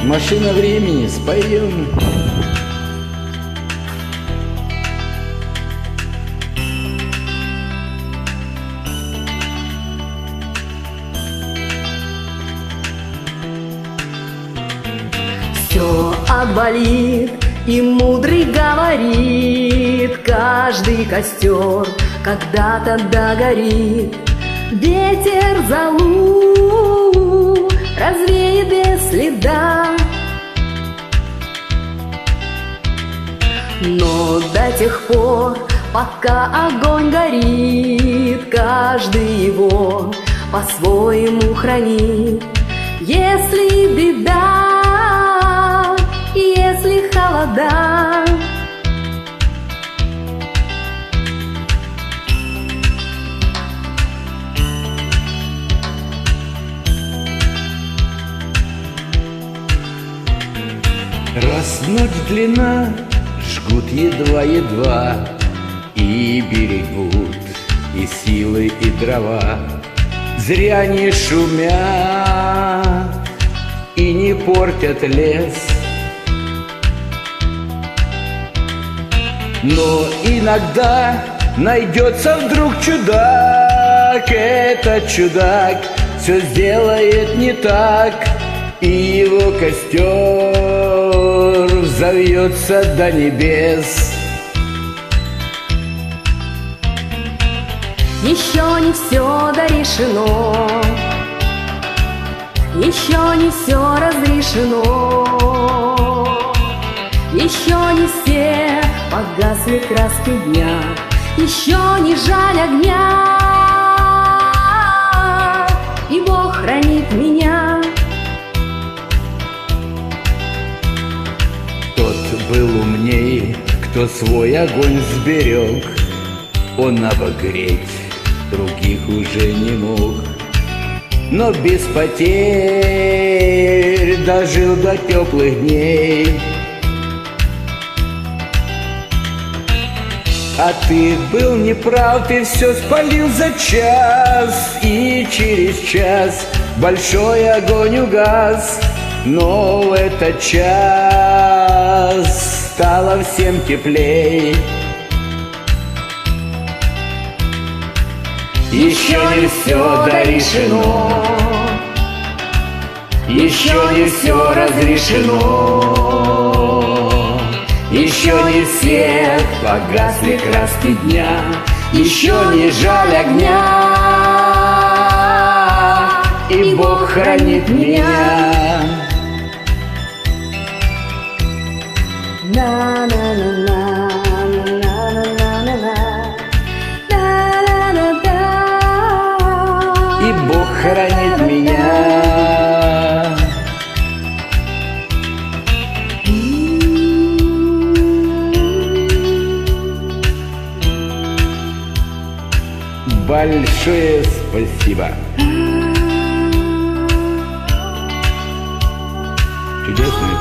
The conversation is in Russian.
Машина времени, споем. Все отболит, и мудрый говорит: каждый костер когда-то догорит. Ветер золу развеет без следа, но до тех пор, пока огонь горит, каждый его по-своему хранит. Если беда, если холода, Раз ночь длина, жгут едва-едва, и берегут и силы, и дрова. Зря не шумят и не портят лес, но иногда найдется вдруг чудак. Этот чудак все сделает не так, и его костер взовьется до небес. еще не все дорешено, еще не все разрешено, еще не все погасли краски дня, еще не жаль огня, и Бог хранит меня. Тот был умней, кто свой огонь сберег, он обогреть других уже не мог, но без потерь дожил до теплых дней. А ты был неправ, ты все спалил за час, и через час большой огонь угас. Но в этот час стало всем теплей. Еще не все дорешено, еще не все разрешено, еще не все погасли краски дня, еще не жаль огня, и Бог хранит меня. И Бог хранит меня. Большое спасибо. Чудесная